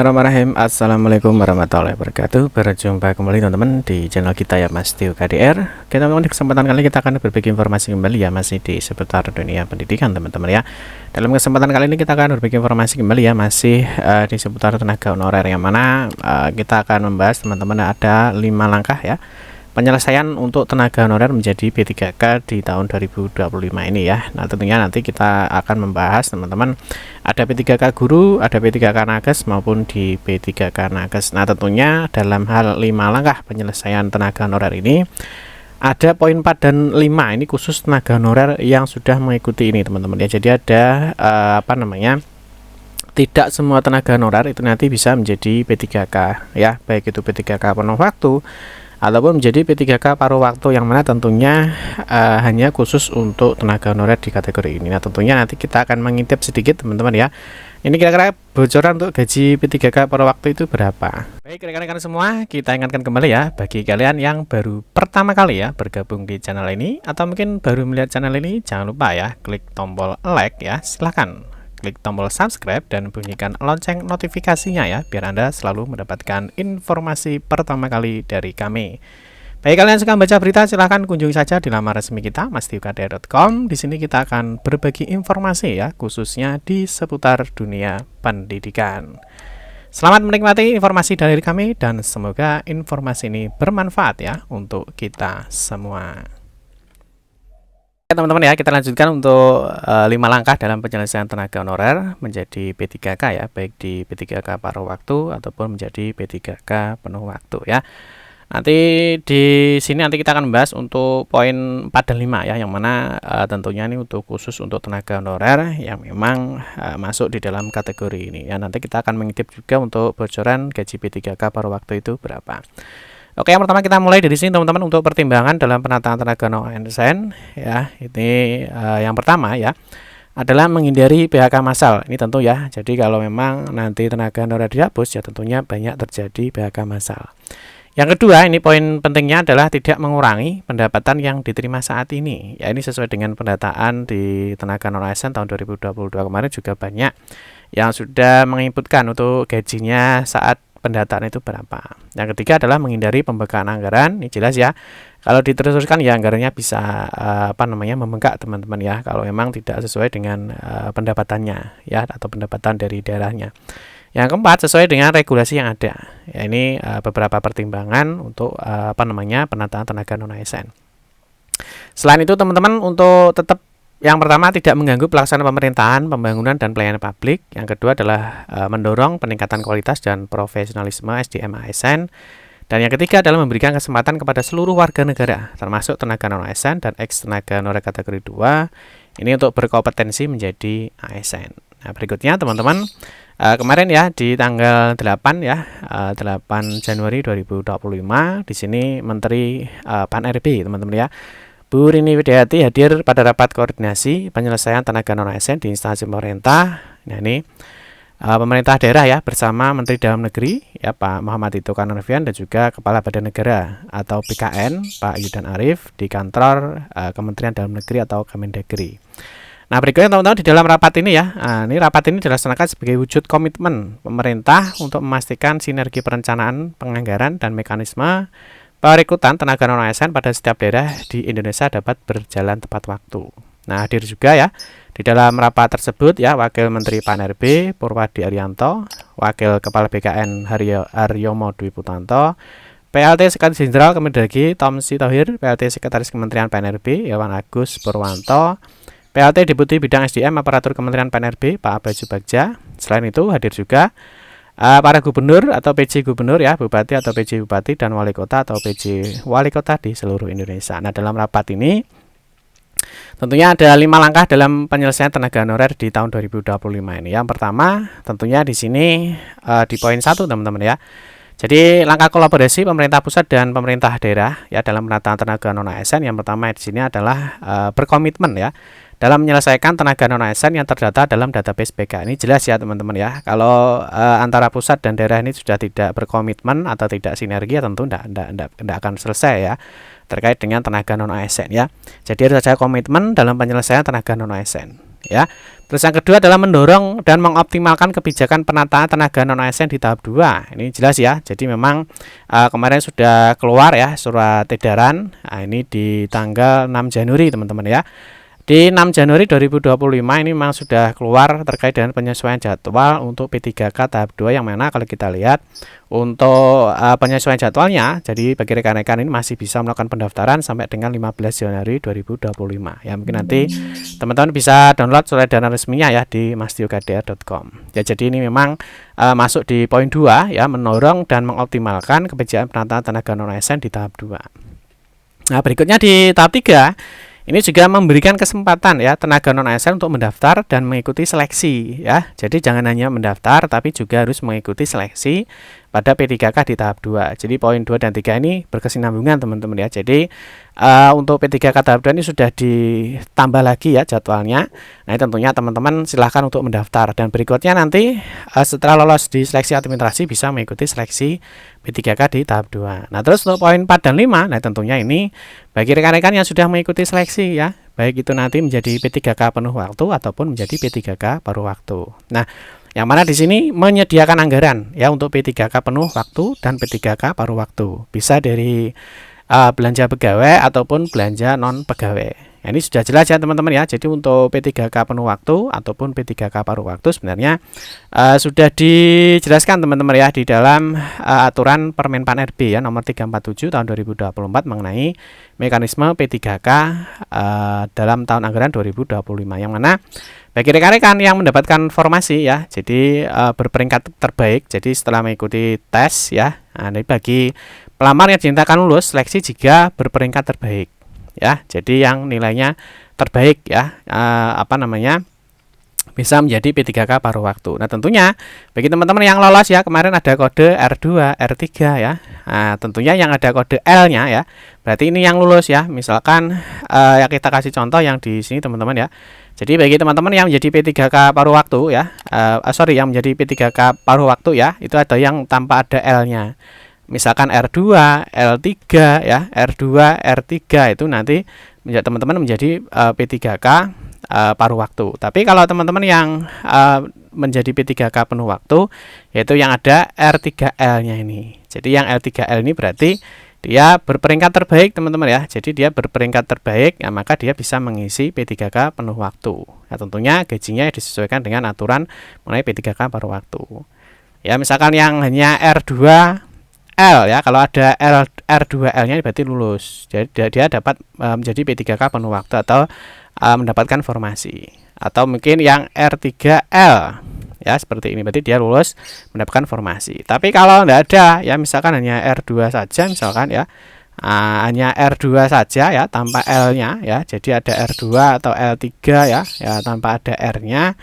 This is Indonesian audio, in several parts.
Bismillahirrahmanirrahim. Assalamualaikum warahmatullahi wabarakatuh. Berjumpa kembali teman-teman di channel kita ya, Mas Tio KDR. Oke teman-teman, di kesempatan kali ini kita akan berbagi informasi kembali ya, masih di seputar dunia pendidikan teman-teman ya. Dalam kesempatan kali ini kita akan berbagi informasi kembali ya, masih di seputar tenaga honorer, yang mana kita akan membahas teman-teman ada 5 langkah ya penyelesaian untuk tenaga honorer menjadi P3K di tahun 2025 ini ya. Nah tentunya nanti kita akan membahas teman-teman ada P3K guru, ada P3K nakes maupun di P3K nakes. Nah tentunya dalam hal 5 langkah penyelesaian tenaga honorer ini ada poin 4 dan 5 ini khusus tenaga honorer yang sudah mengikuti ini teman-teman ya. Jadi ada tidak semua tenaga honorer itu nanti bisa menjadi P3K ya, baik itu P3K penuh waktu ataupun menjadi P3K paruh waktu, yang mana tentunya hanya khusus untuk tenaga honorer di kategori ini. Nah tentunya nanti kita akan mengintip sedikit teman-teman ya, ini kira-kira bocoran untuk gaji P3K paruh waktu itu berapa. Baik rekan-rekan semua, kita ingatkan kembali ya, bagi kalian yang baru pertama kali ya bergabung di channel ini, atau mungkin baru melihat channel ini, jangan lupa ya klik tombol like ya, silahkan klik tombol subscribe dan bunyikan lonceng notifikasinya ya, biar Anda selalu mendapatkan informasi pertama kali dari kami. Bagi kalian yang suka baca berita, silahkan kunjungi saja di laman resmi kita mastiukadr.com. Di sini kita akan berbagi informasi ya, khususnya di seputar dunia pendidikan. Selamat menikmati informasi dari kami dan semoga informasi ini bermanfaat ya untuk kita semua. Teman-teman ya, kita lanjutkan untuk 5 langkah dalam penyelesaian tenaga honorer menjadi P3K ya, baik di P3K paruh waktu ataupun menjadi P3K penuh waktu ya. Nanti di sini nanti kita akan membahas untuk poin 4 dan 5 ya, yang mana tentunya ini untuk khusus untuk tenaga honorer yang memang masuk di dalam kategori ini ya. Nanti kita akan mengintip juga untuk bocoran gaji P3K paruh waktu itu berapa. Oke, yang pertama kita mulai dari sini teman-teman, untuk pertimbangan dalam penataan tenaga honorer ASN ya. Ini yang pertama ya adalah menghindari PHK massal. Ini tentu ya. Jadi kalau memang nanti tenaga honorer dihapus ya tentunya banyak terjadi PHK massal. Yang kedua, ini poin pentingnya adalah tidak mengurangi pendapatan yang diterima saat ini. Ya ini sesuai dengan pendataan di tenaga honorer ASN tahun 2022 kemarin juga banyak yang sudah menginputkan untuk gajinya saat pendataan itu berapa. Yang ketiga adalah menghindari pembengkakan anggaran. Ini jelas ya, kalau diteruskan ya anggarannya bisa membengkak teman-teman ya, kalau memang tidak sesuai dengan pendapatannya ya, atau pendapatan dari daerahnya. Yang keempat, sesuai dengan regulasi yang ada ya. Ini beberapa pertimbangan untuk penataan tenaga non ASN. Selain itu teman-teman, untuk tetap yang pertama tidak mengganggu pelaksanaan pemerintahan, pembangunan dan pelayanan publik. Yang kedua adalah mendorong peningkatan kualitas dan profesionalisme SDM ASN. Dan yang ketiga adalah memberikan kesempatan kepada seluruh warga negara, termasuk tenaga non ASN dan ex tenaga honorer kategori 2, ini untuk berkompetensi menjadi ASN. Nah berikutnya teman-teman, kemarin ya di tanggal 8 ya, 8 Januari 2025 di sini Menteri Pan-RB teman-teman ya, Bu Rini Widiawati hadir pada rapat koordinasi penyelesaian tenaga non ASN di instansi pemerintah. Nah ini pemerintah daerah ya bersama Menteri Dalam Negeri ya Pak Muhammad Tito Karnavian dan juga Kepala Badan Negara atau BKN Pak Yudan Arif di kantor Kementerian Dalam Negeri atau Kemendagri. Nah berikutnya teman-teman, di dalam rapat ini ya, ini rapat ini dilaksanakan sebagai wujud komitmen pemerintah untuk memastikan sinergi perencanaan, penganggaran dan mekanisme perekrutan tenaga non ASN pada setiap daerah di Indonesia dapat berjalan tepat waktu. Nah, hadir juga ya di dalam rapat tersebut ya Wakil Menteri Pan-RB Purwadi Arianto, Wakil Kepala BKN Haryomo Dwi Putanto, PLT Sekretaris Jenderal Kemendagri Tom Sitohir, PLT Sekretaris Kementerian Pan-RB Iwan Agus Purwanto, PLT Deputi Bidang SDM Aparatur Kementerian Pan-RB Pak Abaju Bagja. Selain itu hadir juga para gubernur atau PJ gubernur ya, bupati atau PJ bupati, dan wali kota atau PJ wali kota di seluruh Indonesia. Nah dalam rapat ini tentunya ada 5 langkah dalam penyelesaian tenaga honorer di tahun 2025 ini. Yang pertama tentunya di sini di poin 1 teman-teman ya. Jadi langkah kolaborasi pemerintah pusat dan pemerintah daerah ya dalam penataan tenaga non ASN. Yang pertama di sini adalah berkomitmen ya dalam menyelesaikan tenaga non ASN yang terdata dalam database BK. Ini jelas ya teman-teman ya. Kalau antara pusat dan daerah ini sudah tidak berkomitmen atau tidak sinergi ya tentu tidak akan selesai ya terkait dengan tenaga non ASN ya. Jadi harus ada komitmen dalam penyelesaian tenaga non ASN. ya. Terus yang kedua adalah mendorong dan mengoptimalkan kebijakan penataan tenaga non ASN di tahap 2. Ini jelas ya. Jadi memang kemarin sudah keluar ya surat edaran. Nah, ini di tanggal 6 Januari teman-teman ya. Di 6 Januari 2025 ini memang sudah keluar terkait dengan penyesuaian jadwal untuk P3K tahap 2, yang mana kalau kita lihat untuk penyesuaian jadwalnya, jadi bagi rekan-rekan ini masih bisa melakukan pendaftaran sampai dengan 15 Januari 2025. Ya, mungkin nanti teman-teman bisa download surat edaran resminya ya di masdiokdr.com. Ya, jadi ini memang masuk di poin 2 ya, mendorong dan mengoptimalkan kebijakan penataan tenaga non ASN di tahap 2. Nah, berikutnya di tahap 3 ini juga memberikan kesempatan ya tenaga non ASN untuk mendaftar dan mengikuti seleksi ya. Jadi jangan hanya mendaftar tapi juga harus mengikuti seleksi pada P3K di tahap 2. Jadi poin 2 dan 3 ini berkesinambungan teman-teman ya. Jadi untuk P3K tahap 2 ini sudah ditambah lagi ya jadwalnya. Nah, tentunya teman-teman silahkan untuk mendaftar, dan berikutnya nanti setelah lolos di seleksi administrasi bisa mengikuti seleksi P3K di tahap 2. Nah, terus untuk poin 4 dan 5, nah tentunya ini bagi rekan-rekan yang sudah mengikuti seleksi ya, baik itu nanti menjadi P3K penuh waktu ataupun menjadi P3K paruh waktu. Nah, yang mana di sini menyediakan anggaran ya untuk P3K penuh waktu dan P3K paruh waktu. Bisa dari belanja pegawai ataupun belanja non pegawai. Nah, ini sudah jelas ya teman-teman ya. Jadi untuk P3K penuh waktu ataupun P3K paruh waktu sebenarnya sudah dijelaskan teman-teman ya di dalam aturan Permenpan RB ya nomor 347 tahun 2024 mengenai mekanisme P3K dalam tahun anggaran 2025, yang mana bagi rekan-rekan yang mendapatkan formasi ya, jadi berperingkat terbaik, jadi setelah mengikuti tes ya, nah, ini bagi pelamar yang dinyatakan lulus seleksi jika berperingkat terbaik ya, jadi yang nilainya terbaik ya, bisa menjadi P3K paruh waktu. Nah, tentunya bagi teman-teman yang lolos ya, kemarin ada kode R2, R3 ya. Nah, tentunya yang ada kode L-nya ya, berarti ini yang lulus ya. Misalkan ya kita kasih contoh yang di sini teman-teman ya. Jadi bagi teman-teman yang menjadi P3K paruh waktu ya, yang menjadi P3K paruh waktu ya, itu ada yang tanpa ada L-nya. Misalkan R2, L3 ya, R2, R3 itu nanti teman-teman menjadi P3K paruh waktu. Tapi kalau teman-teman yang menjadi P3K penuh waktu, yaitu yang ada R3L-nya ini. Jadi yang R3L ini berarti dia berperingkat terbaik teman-teman ya. Jadi dia berperingkat terbaik, ya, maka dia bisa mengisi P3K penuh waktu. Nah, tentunya gajinya disesuaikan dengan aturan mengenai P3K paruh waktu. Ya, misalkan yang hanya R2L ya, kalau ada R2L-nya berarti lulus. Jadi dia dapat menjadi P3K penuh waktu atau mendapatkan formasi. Atau mungkin yang R3L ya, seperti ini, berarti dia lulus mendapatkan formasi. Tapi kalau tidak ada ya, misalkan hanya R2 saja misalkan ya, hanya R2 saja ya tanpa L-nya ya, jadi ada R2 atau L3 ya, tanpa ada R-nya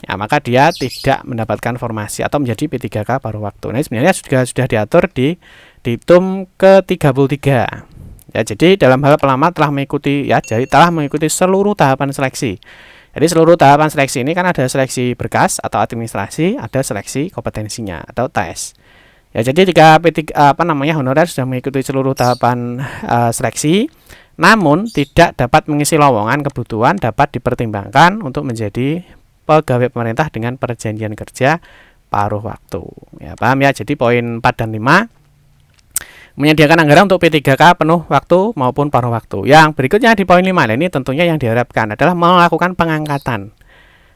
ya, maka dia tidak mendapatkan formasi atau menjadi P3K paruh waktu. Nah, sebenarnya sudah diatur di TUM ke-33. Ya, jadi dalam hal pelamar telah mengikuti ya, jadi telah mengikuti seluruh tahapan seleksi. Jadi seluruh tahapan seleksi ini kan ada seleksi berkas atau administrasi, ada seleksi kompetensinya atau tes. Ya, jadi jika honorer sudah mengikuti seluruh tahapan seleksi, namun tidak dapat mengisi lowongan kebutuhan, dapat dipertimbangkan untuk menjadi pegawai pemerintah dengan perjanjian kerja paruh waktu. Ya, paham ya? Jadi poin 4 dan 5 menyediakan anggaran untuk P3K penuh waktu maupun paruh waktu. Yang berikutnya di poin 5 ini tentunya yang diharapkan adalah melakukan pengangkatan.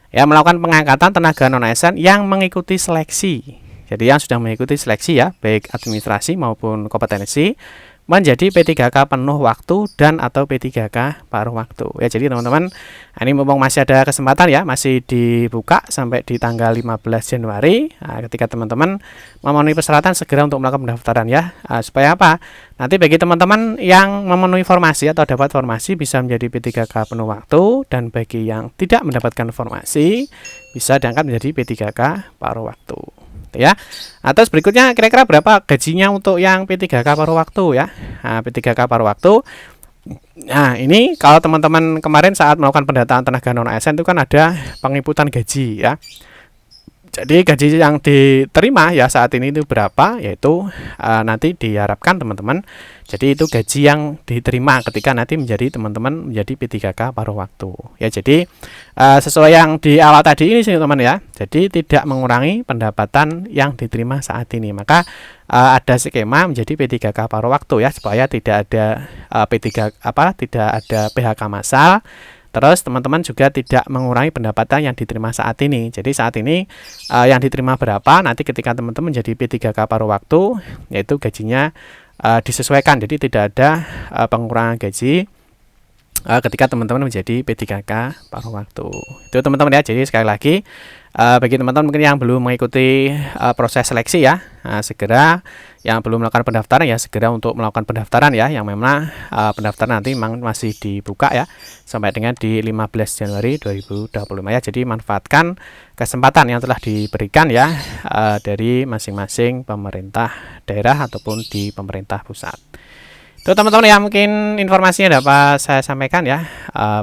Ya, melakukan pengangkatan tenaga non ASN yang mengikuti seleksi. Jadi yang sudah mengikuti seleksi ya, baik administrasi maupun kompetensi, menjadi P3K penuh waktu dan atau P3K paruh waktu. Ya, jadi teman-teman, ini mumpung masih ada kesempatan ya, masih dibuka sampai di tanggal 15 Januari. Nah, ketika teman-teman memenuhi persyaratan segera untuk melakukan pendaftaran ya. Supaya apa? Nanti bagi teman-teman yang memenuhi formasi atau dapat formasi bisa menjadi P3K penuh waktu, dan bagi yang tidak mendapatkan formasi bisa diangkat menjadi P3K paruh waktu. Ya. Terus berikutnya kira-kira berapa gajinya untuk yang P3K paruh waktu ya. Nah, P3K paruh waktu. Nah, ini kalau teman-teman kemarin saat melakukan pendataan tenaga non ASN itu kan ada penginputan gaji ya. Jadi gaji yang diterima ya saat ini itu berapa, yaitu nanti diharapkan teman-teman, jadi itu gaji yang diterima ketika nanti menjadi teman-teman menjadi P3K paruh waktu ya. Jadi sesuai yang di awal tadi ini sih teman ya, jadi tidak mengurangi pendapatan yang diterima saat ini. Maka ada skema menjadi P3K paruh waktu ya, supaya tidak ada tidak ada PHK massal. Terus teman-teman juga tidak mengurangi pendapatan yang diterima saat ini. Jadi saat ini yang diterima berapa, nanti ketika teman-teman menjadi P3K paruh waktu, yaitu gajinya disesuaikan. Jadi tidak ada pengurangan gaji ketika teman-teman menjadi P3K paruh waktu. Itu teman-teman ya. Jadi sekali lagi bagi teman-teman mungkin yang belum mengikuti proses seleksi ya, segera yang belum melakukan pendaftaran ya segera untuk melakukan pendaftaran ya, yang memang pendaftaran nanti memang masih dibuka ya sampai dengan di 15 Januari 2025 ya. Jadi manfaatkan kesempatan yang telah diberikan ya dari masing-masing pemerintah daerah ataupun di pemerintah pusat. Itu teman-teman ya, mungkin informasinya dapat saya sampaikan ya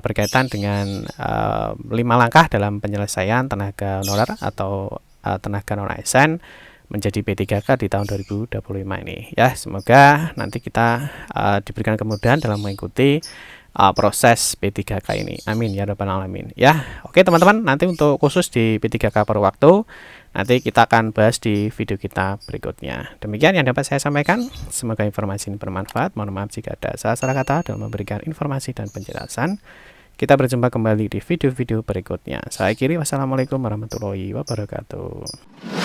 berkaitan dengan 5 langkah dalam penyelesaian tenaga honorer atau tenaga non ASN menjadi P3K di tahun 2025 ini ya. Semoga nanti kita diberikan kemudahan dalam mengikuti proses P3K ini. Amin ya rabbal alamin ya. Oke teman-teman, nanti untuk khusus di P3K paruh waktu nanti kita akan bahas di video kita berikutnya. Demikian yang dapat saya sampaikan. Semoga informasi ini bermanfaat. Mohon maaf jika ada salah kata dalam memberikan informasi dan penjelasan. Kita berjumpa kembali di video-video berikutnya. Saya akhiri, wassalamualaikum warahmatullahi wabarakatuh.